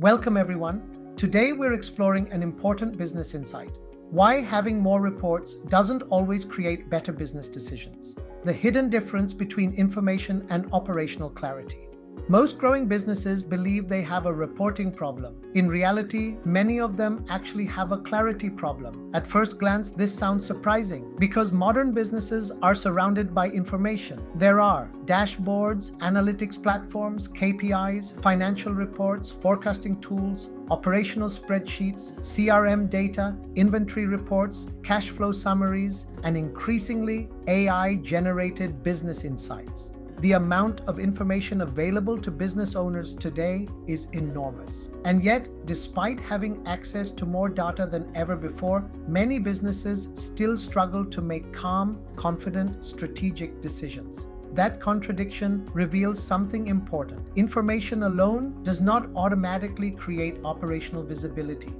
Welcome everyone. Today we're exploring an important business insight. Why having more reports doesn't always create better business decisions. The hidden difference between information and operational clarity. Most growing businesses believe they have a reporting problem. In reality, many of them actually have a clarity problem. At first glance, this sounds surprising because modern businesses are surrounded by information. There are dashboards, analytics platforms, KPIs, financial reports, forecasting tools, operational spreadsheets, CRM data, inventory reports, cash flow summaries, and increasingly AI-generated business insights. The amount of information available to business owners today is enormous. And yet, despite having access to more data than ever before, many businesses still struggle to make calm, confident, strategic decisions. That contradiction reveals something important. Information alone does not automatically create operational visibility.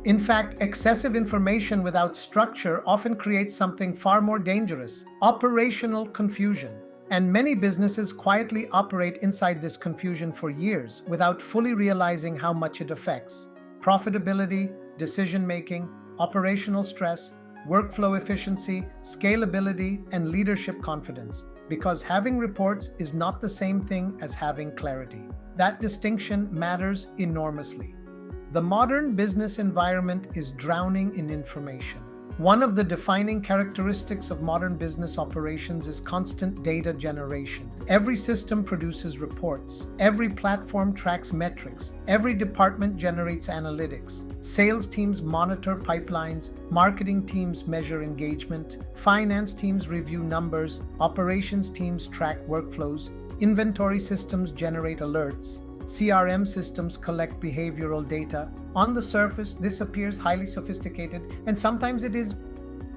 In fact, excessive information without structure often creates something far more dangerous: operational confusion. And many businesses quietly operate inside this confusion for years without fully realizing how much it affects profitability, decision-making, operational stress, workflow efficiency, scalability, and leadership confidence. Because having reports is not the same thing as having clarity. That distinction matters enormously. The modern business environment is drowning in information. One of the defining characteristics of modern business operations is constant data generation. Every system produces reports. Every platform tracks metrics. Every department generates analytics. Sales teams monitor pipelines. Marketing teams measure engagement. Finance teams review numbers. Operations teams track workflows. Inventory systems generate alerts. CRM systems collect behavioral data. On the surface, this appears highly sophisticated, and sometimes it is.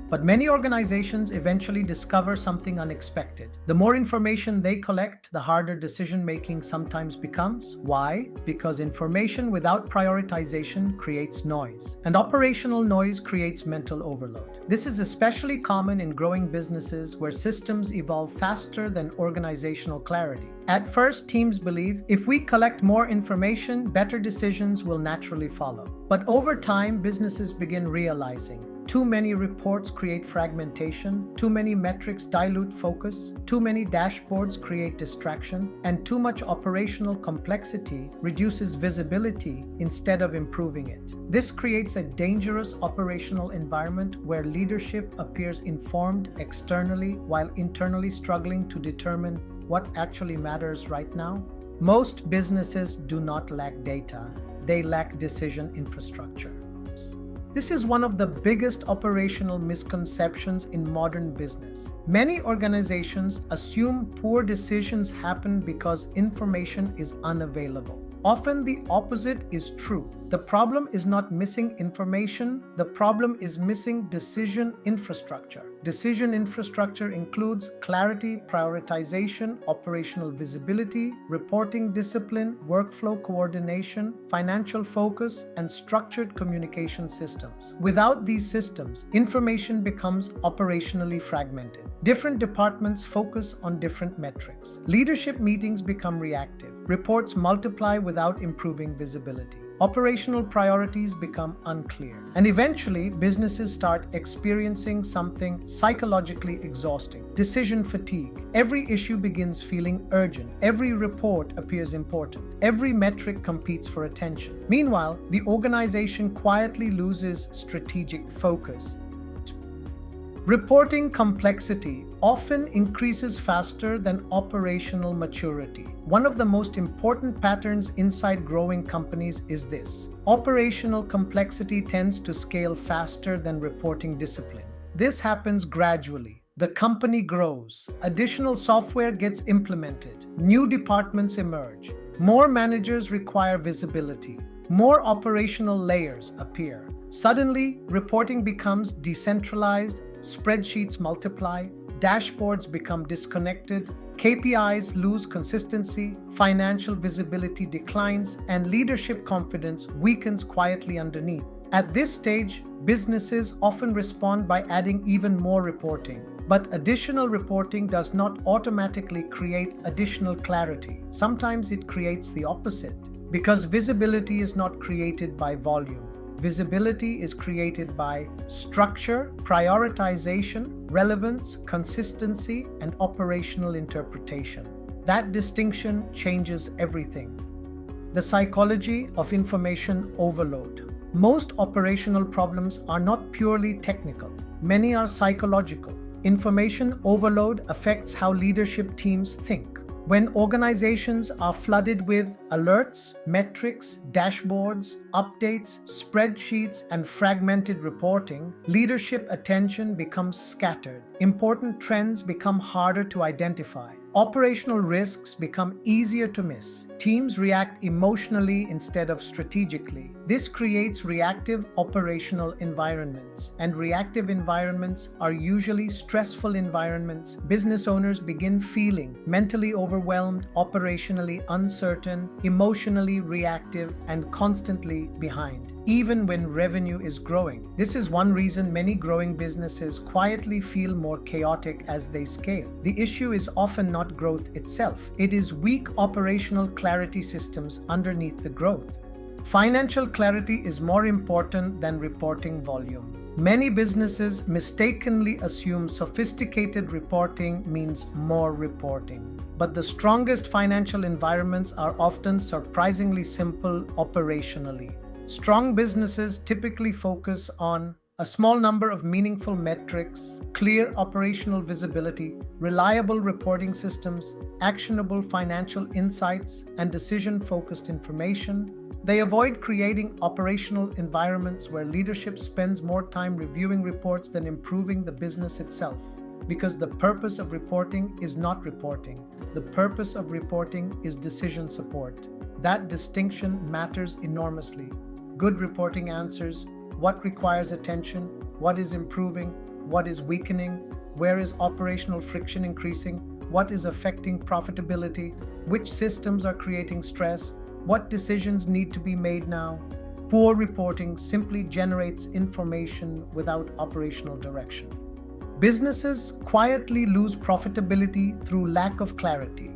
But many organizations eventually discover something unexpected. The more information they collect, the harder decision-making sometimes becomes. Why? Because information without prioritization creates noise, and operational noise creates mental overload. This is especially common in growing businesses where systems evolve faster than organizational clarity. At first, teams believe if we collect more information, better decisions will naturally follow. But over time, businesses begin realizing too many reports create fragmentation, too many metrics dilute focus, too many dashboards create distraction, and too much operational complexity reduces visibility instead of improving it. This creates a dangerous operational environment where leadership appears informed externally while internally struggling to determine what actually matters right now. Most businesses do not lack data, they lack decision infrastructure. This is one of the biggest operational misconceptions in modern business. Many organizations assume poor decisions happen because information is unavailable. Often the opposite is true. The problem is not missing information, the problem is missing decision infrastructure. Decision infrastructure includes clarity, prioritization, operational visibility, reporting discipline, workflow coordination, financial focus, and structured communication systems. Without these systems, information becomes operationally fragmented. Different departments focus on different metrics. Leadership meetings become reactive. Reports multiply without improving visibility. Operational priorities become unclear. And eventually, businesses start experiencing something psychologically exhausting: decision fatigue. Every issue begins feeling urgent. Every report appears important. Every metric competes for attention. Meanwhile, the organization quietly loses strategic focus. Reporting complexity often increases faster than operational maturity. One of the most important patterns inside growing companies is this: operational complexity tends to scale faster than reporting discipline. This happens gradually. The company grows, additional software gets implemented, new departments emerge, more managers require visibility, more operational layers appear. Suddenly, reporting becomes decentralized, spreadsheets multiply, dashboards become disconnected, KPIs lose consistency, financial visibility declines, and leadership confidence weakens quietly underneath. At this stage, businesses often respond by adding even more reporting. But additional reporting does not automatically create additional clarity. Sometimes it creates the opposite. Because visibility is not created by volume. Visibility is created by structure, prioritization, relevance, consistency, and operational interpretation. That distinction changes everything. The psychology of information overload. Most operational problems are not purely technical. Many are psychological. Information overload affects how leadership teams think. When organizations are flooded with alerts, metrics, dashboards, updates, spreadsheets, and fragmented reporting, leadership attention becomes scattered. Important trends become harder to identify. Operational risks become easier to miss. Teams react emotionally instead of strategically. This creates reactive operational environments, and reactive environments are usually stressful environments. Business owners begin feeling mentally overwhelmed, operationally uncertain, emotionally reactive, and constantly behind, even when revenue is growing. This is one reason many growing businesses quietly feel more chaotic as they scale. The issue is often not growth itself. It is weak operational clarity systems underneath the growth. Financial clarity is more important than reporting volume. Many businesses mistakenly assume sophisticated reporting means more reporting. But the strongest financial environments are often surprisingly simple operationally. Strong businesses typically focus on a small number of meaningful metrics, clear operational visibility, reliable reporting systems, actionable financial insights, and decision-focused information. They avoid creating operational environments where leadership spends more time reviewing reports than improving the business itself. Because the purpose of reporting is not reporting. The purpose of reporting is decision support. That distinction matters enormously. Good reporting answers what requires attention, what is improving, what is weakening, where is operational friction increasing, what is affecting profitability, which systems are creating stress, what decisions need to be made now. Poor reporting simply generates information without operational direction. Businesses quietly lose profitability through lack of clarity.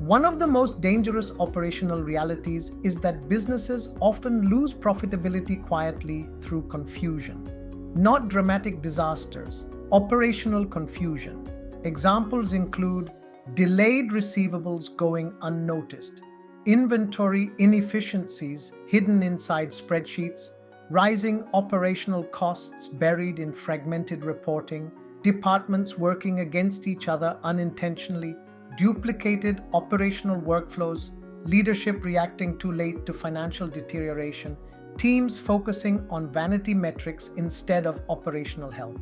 One of the most dangerous operational realities is that businesses often lose profitability quietly through confusion. Not dramatic disasters, operational confusion. Examples include delayed receivables going unnoticed, inventory inefficiencies hidden inside spreadsheets, rising operational costs buried in fragmented reporting, departments working against each other unintentionally, duplicated operational workflows, leadership reacting too late to financial deterioration, teams focusing on vanity metrics instead of operational health.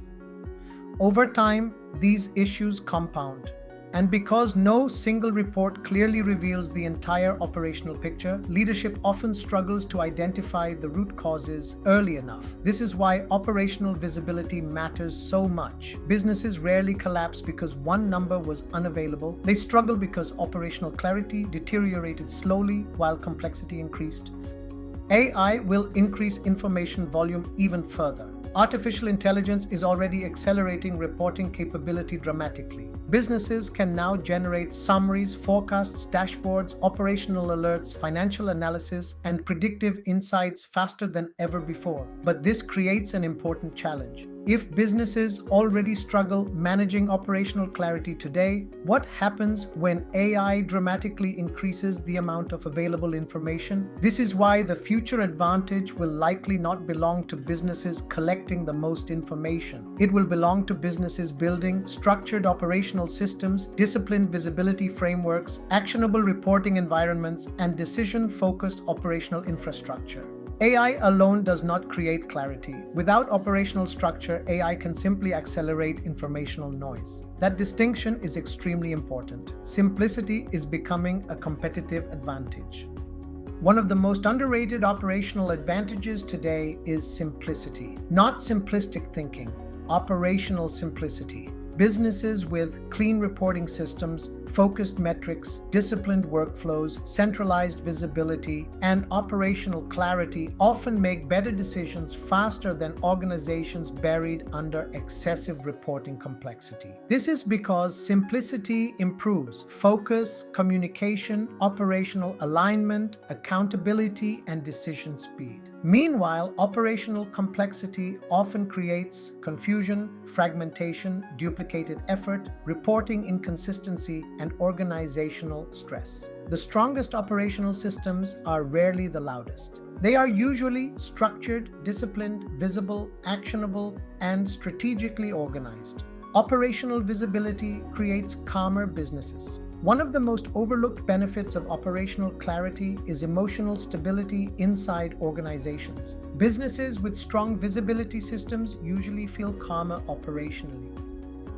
Over time, these issues compound. And because no single report clearly reveals the entire operational picture, leadership often struggles to identify the root causes early enough. This is why operational visibility matters so much. Businesses rarely collapse because one number was unavailable. They struggle because operational clarity deteriorated slowly while complexity increased. AI will increase information volume even further. Artificial intelligence is already accelerating reporting capability dramatically. Businesses can now generate summaries, forecasts, dashboards, operational alerts, financial analysis, and predictive insights faster than ever before. But this creates an important challenge. If businesses already struggle managing operational clarity today, what happens when AI dramatically increases the amount of available information? This is why the future advantage will likely not belong to businesses collecting the most information. It will belong to businesses building structured operational systems, disciplined visibility frameworks, actionable reporting environments, and decision-focused operational infrastructure. AI alone does not create clarity. Without operational structure, AI can simply accelerate informational noise. That distinction is extremely important. Simplicity is becoming a competitive advantage. One of the most underrated operational advantages today is simplicity. Not simplistic thinking, operational simplicity. Businesses with clean reporting systems, focused metrics, disciplined workflows, centralized visibility, and operational clarity often make better decisions faster than organizations buried under excessive reporting complexity. This is because simplicity improves focus, communication, operational alignment, accountability, and decision speed. Meanwhile, operational complexity often creates confusion, fragmentation, duplicated effort, reporting inconsistency, and organizational stress. The strongest operational systems are rarely the loudest. They are usually structured, disciplined, visible, actionable, and strategically organized. Operational visibility creates calmer businesses. One of the most overlooked benefits of operational clarity is emotional stability inside organizations. Businesses with strong visibility systems usually feel calmer operationally.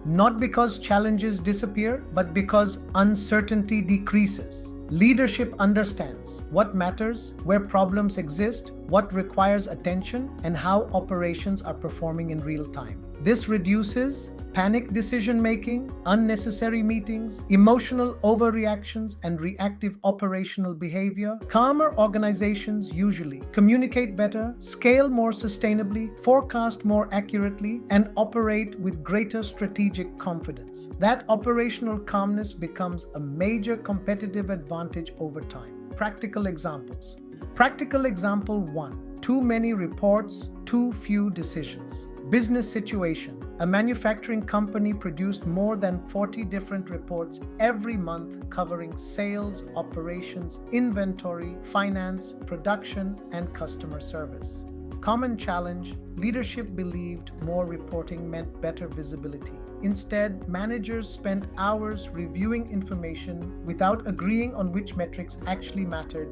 Not because challenges disappear, but because uncertainty decreases. Leadership understands what matters, where problems exist, what requires attention, and how operations are performing in real time. This reduces panic decision-making, unnecessary meetings, emotional overreactions, and reactive operational behavior. Calmer organizations usually communicate better, scale more sustainably, forecast more accurately, and operate with greater strategic confidence. That operational calmness becomes a major competitive advantage over time. Practical examples. Practical example 1. Too many reports, too few decisions. Business situation. A manufacturing company produced more than 40 different reports every month covering sales, operations, inventory, finance, production, and customer service. Common challenge: leadership believed more reporting meant better visibility. Instead, managers spent hours reviewing information without agreeing on which metrics actually mattered.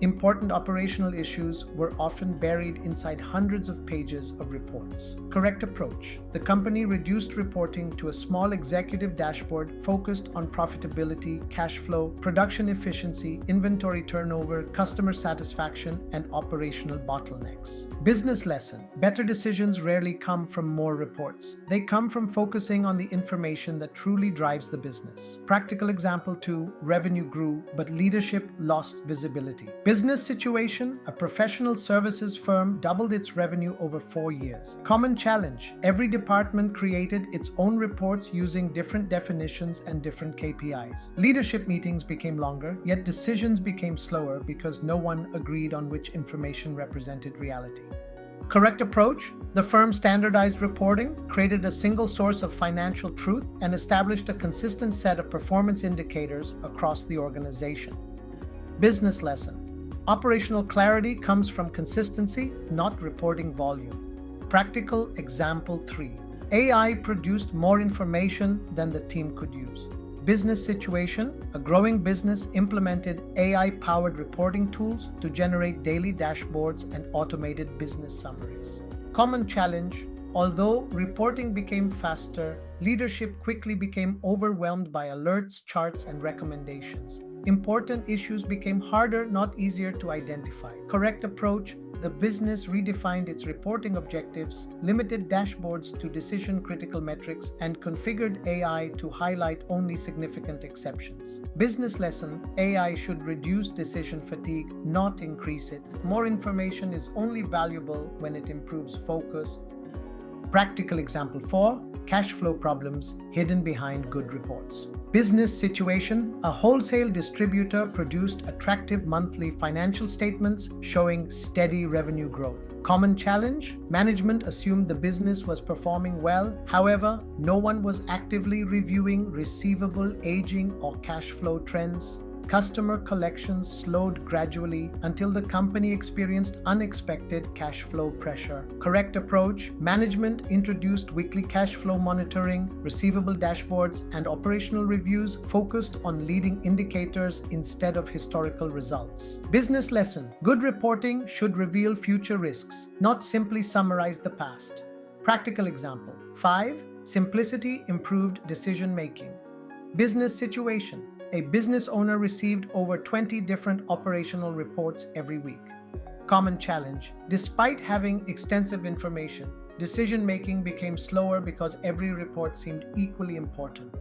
Important operational issues were often buried inside hundreds of pages of reports. Correct approach. The company reduced reporting to a small executive dashboard focused on profitability, cash flow, production efficiency, inventory turnover, customer satisfaction, and operational bottlenecks. Business lesson. Better decisions rarely come from more reports. They come from focusing on the information that truly drives the business. Practical example 2. Revenue grew, but leadership lost visibility. Business situation: a professional services firm doubled its revenue over 4 years. Common challenge: every department created its own reports using different definitions and different KPIs. Leadership meetings became longer, yet decisions became slower because no one agreed on which information represented reality. Correct approach: the firm standardized reporting, created a single source of financial truth, and established a consistent set of performance indicators across the organization. Business lesson: operational clarity comes from consistency, not reporting volume. Practical example 3. AI produced more information than the team could use. Business situation: a growing business implemented AI-powered reporting tools to generate daily dashboards and automated business summaries. Common challenge: although reporting became faster, leadership quickly became overwhelmed by alerts, charts, and recommendations. Important issues became harder, not easier to identify. Correct approach: the business redefined its reporting objectives, limited dashboards to decision-critical metrics, and configured AI to highlight only significant exceptions. Business lesson: AI should reduce decision fatigue, not increase it. More information is only valuable when it improves focus. Practical example 4. Cash flow problems hidden behind good reports. Business situation: a wholesale distributor produced attractive monthly financial statements showing steady revenue growth. Common challenge: management assumed the business was performing well. However, no one was actively reviewing receivable aging or cash flow trends. Customer collections slowed gradually until the company experienced unexpected cash flow pressure. Correct approach: management introduced weekly cash flow monitoring, receivable dashboards, and operational reviews focused on leading indicators instead of historical results. Business lesson: good reporting should reveal future risks, not simply summarize the past. Practical example 5. Simplicity improved decision making. Business situation: a business owner received over 20 different operational reports every week. Common challenge: despite having extensive information, Decision-making became slower because every report seemed equally important.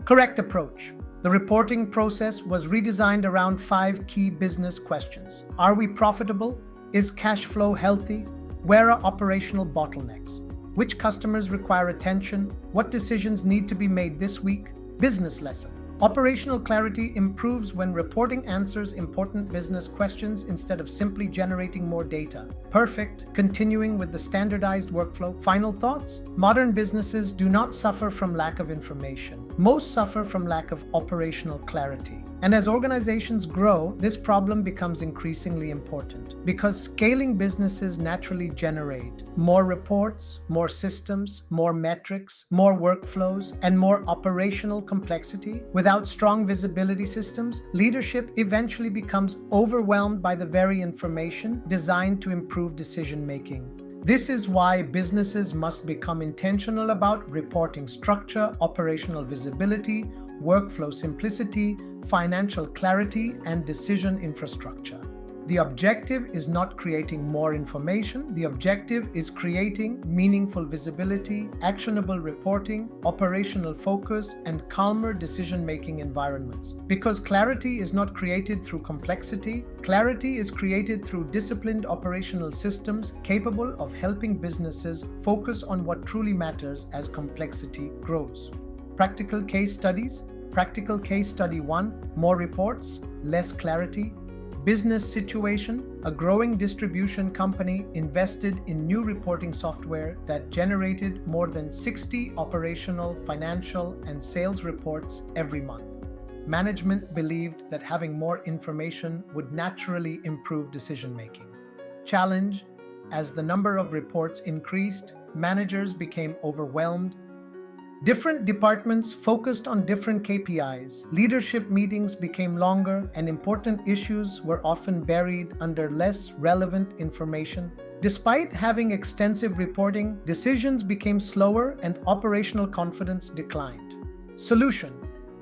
Correct approach. The reporting process was redesigned around 5 key business questions. Are we profitable? Is cash flow healthy? Where are operational bottlenecks? Which customers require attention? What decisions need to be made this week? Business lesson. Operational clarity improves when reporting answers important business questions instead of simply generating more data. Perfect. Continuing with the standardized workflow. Final thoughts? Modern businesses do not suffer from lack of information. Most suffer from lack of operational clarity. And as organizations grow, this problem becomes increasingly important because scaling businesses naturally generate more reports, more systems, more metrics, more workflows, and more operational complexity. Without strong visibility systems, leadership eventually becomes overwhelmed by the very information designed to improve decision-making. This is why businesses must become intentional about reporting structure, operational visibility, workflow simplicity, financial clarity, and decision infrastructure. The objective is not creating more information. The objective is creating meaningful visibility, actionable reporting, operational focus, and calmer decision-making environments. Because clarity is not created through complexity, clarity is created through disciplined operational systems capable of helping businesses focus on what truly matters as complexity grows. Practical case studies. Practical case study 1, more reports, less clarity. Business situation, a growing distribution company invested in new reporting software that generated more than 60 operational, financial, and sales reports every month. Management believed that having more information would naturally improve decision-making. Challenge, as the number of reports increased, managers became overwhelmed. Different departments focused on different KPIs. Leadership meetings became longer, and important issues were often buried under less relevant information. Despite having extensive reporting, decisions became slower and operational confidence declined. Solution: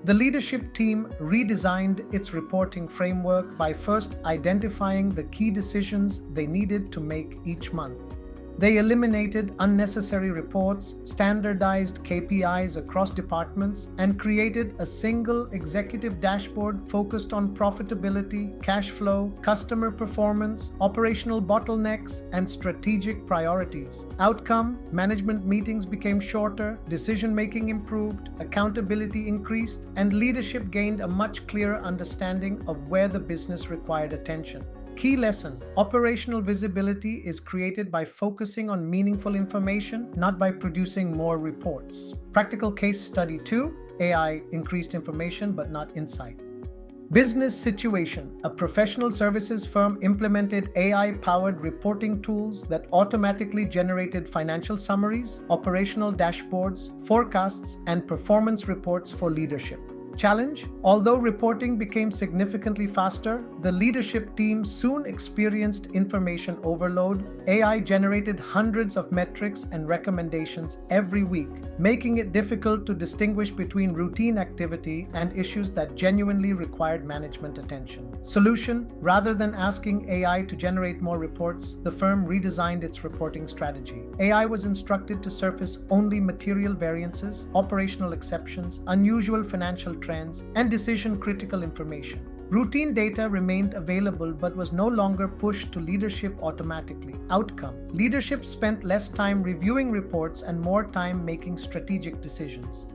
the leadership team redesigned its reporting framework by first identifying the key decisions they needed to make each month. They eliminated unnecessary reports, standardized KPIs across departments, and created a single executive dashboard focused on profitability, cash flow, customer performance, operational bottlenecks, and strategic priorities. Outcome: management meetings became shorter, decision-making improved, accountability increased, and leadership gained a much clearer understanding of where the business required attention. Key lesson: operational visibility is created by focusing on meaningful information, not by producing more reports. Practical case study 2, AI increased information but not insight. Business situation: a professional services firm implemented AI-powered reporting tools that automatically generated financial summaries, operational dashboards, forecasts, and performance reports for leadership. Challenge: although reporting became significantly faster, the leadership team soon experienced information overload. AI generated hundreds of metrics and recommendations every week, making it difficult to distinguish between routine activity and issues that genuinely required management attention. Solution: rather than asking AI to generate more reports, the firm redesigned its reporting strategy. AI was instructed to surface only material variances, operational exceptions, unusual financial trends, and decision-critical information. Routine data remained available but was no longer pushed to leadership automatically. Outcome: leadership spent less time reviewing reports and more time making strategic decisions.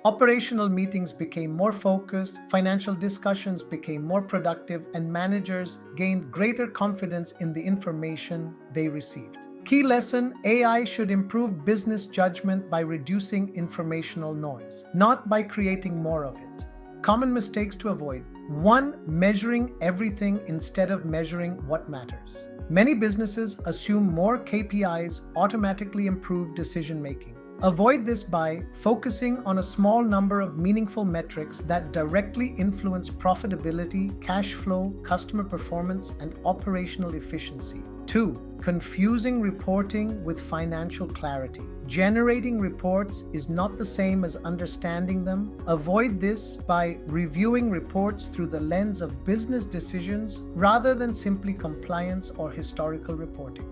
Operational meetings became more focused, financial discussions became more productive, and managers gained greater confidence in the information they received. Key lesson: AI should improve business judgment by reducing informational noise, not by creating more of it. Common mistakes to avoid: 1. Measuring everything instead of measuring what matters. Many businesses assume more KPIs automatically improve decision-making. Avoid this by focusing on a small number of meaningful metrics that directly influence profitability, cash flow, customer performance, and operational efficiency. 2. Confusing reporting with financial clarity. Generating reports is not the same as understanding them. Avoid this by reviewing reports through the lens of business decisions rather than simply compliance or historical reporting.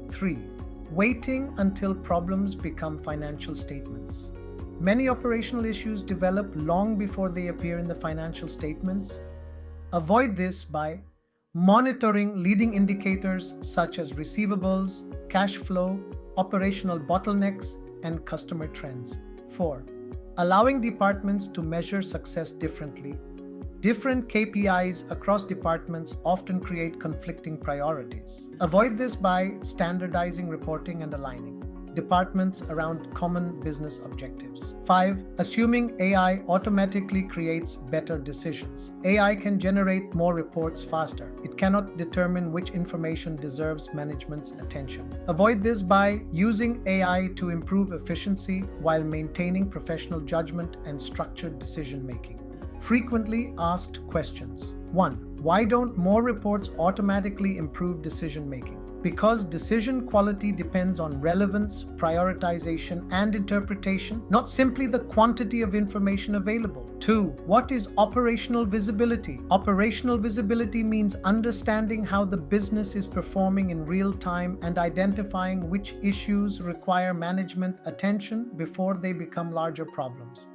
3. waiting until problems become financial statements. Many operational issues develop long before they appear in the financial statements. Avoid this by monitoring leading indicators such as receivables, cash flow, operational bottlenecks, and customer trends. 4. Allowing departments to measure success differently. Different KPIs across departments often create conflicting priorities. Avoid this by standardizing reporting and aligning departments around common business objectives. 5. Assuming AI automatically creates better decisions. AI can generate more reports faster. It cannot determine which information deserves management's attention. Avoid this by using AI to improve efficiency while maintaining professional judgment and structured decision-making. Frequently asked questions. 1. Why don't more reports automatically improve decision-making? Because decision quality depends on relevance, prioritization, and interpretation, not simply the quantity of information available. 2. What is operational visibility? Operational visibility means understanding how the business is performing in real time and identifying which issues require management attention before they become larger problems.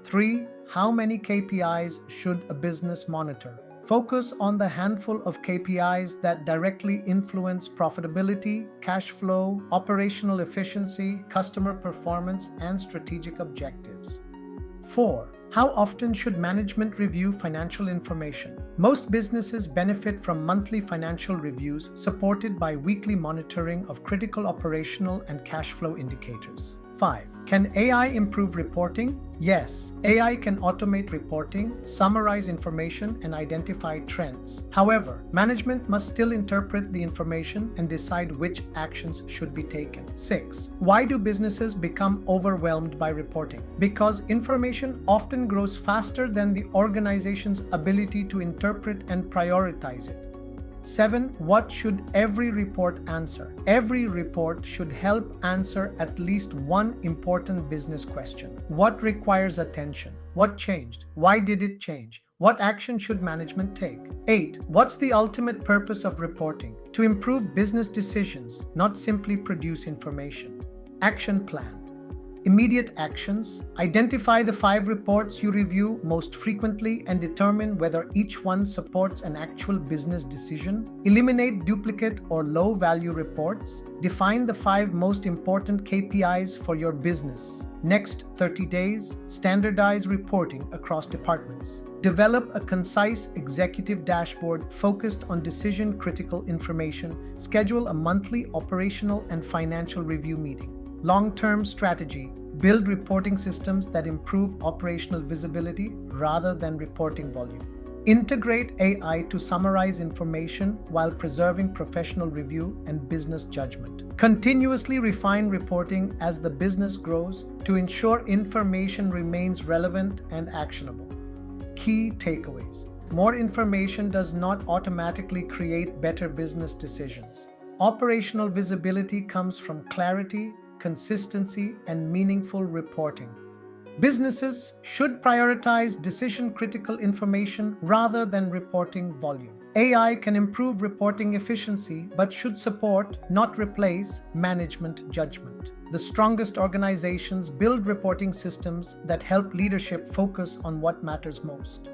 3. How many KPIs should a business monitor? Focus on the handful of KPIs that directly influence profitability, cash flow, operational efficiency, customer performance, and strategic objectives. 4. How often should management review financial information? Most businesses benefit from monthly financial reviews supported by weekly monitoring of critical operational and cash flow indicators. 5. Can AI improve reporting? Yes, AI can automate reporting, summarize information, and identify trends. However, management must still interpret the information and decide which actions should be taken. 6. Why do businesses become overwhelmed by reporting? Because information often grows faster than the organization's ability to interpret and prioritize it. 7. What should every report answer? Every report should help answer at least one important business question. What requires attention? What changed? Why did it change? What action should management take? 8. What's the ultimate purpose of reporting? To improve business decisions, not simply produce information. Action plan. Immediate actions. Identify the 5 reports you review most frequently and determine whether each one supports an actual business decision. Eliminate duplicate or low-value reports. Define the 5 most important KPIs for your business. Next 30 days, standardize reporting across departments. Develop a concise executive dashboard focused on decision-critical information. Schedule a monthly operational and financial review meeting. Long-term strategy. Build reporting systems that improve operational visibility rather than reporting volume. Integrate AI to summarize information while preserving professional review and business judgment. Continuously refine reporting as the business grows to ensure information remains relevant and actionable. Key takeaways. More information does not automatically create better business decisions. Operational visibility comes from clarity, consistency, and meaningful reporting. Businesses should prioritize decision-critical information rather than reporting volume. AI can improve reporting efficiency but should support, not replace, management judgment. The strongest organizations build reporting systems that help leadership focus on what matters most.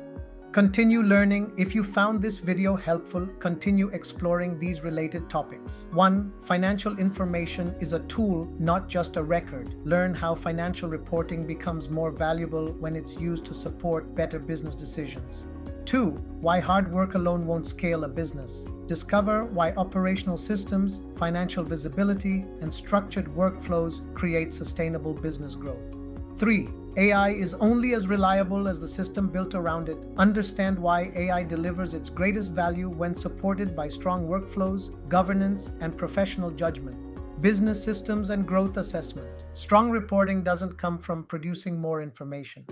Continue learning. If you found this video helpful, continue exploring these related topics. 1. Financial information is a tool, not just a record. Learn how financial reporting becomes more valuable when it's used to support better business decisions. 2. Why hard work alone won't scale a business. Discover why operational systems, financial visibility, and structured workflows create sustainable business growth. 3. AI is only as reliable as the system built around it. Understand why AI delivers its greatest value when supported by strong workflows, governance, and professional judgment. Business systems and growth assessment. Strong reporting doesn't come from producing more information.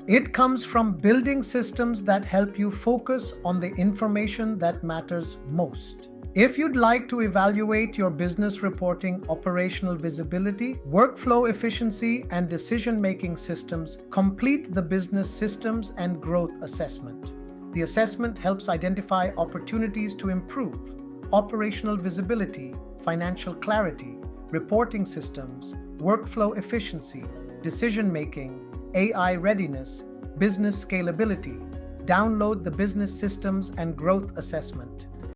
It comes from building systems that help you focus on the information that matters most. If you'd like to evaluate your business reporting, operational visibility, workflow efficiency, and decision-making systems, complete the Business Systems and Growth Assessment. The assessment helps identify opportunities to improve operational visibility, financial clarity, reporting systems, workflow efficiency, decision making, AI readiness, business scalability. Download the Business Systems and Growth Assessment.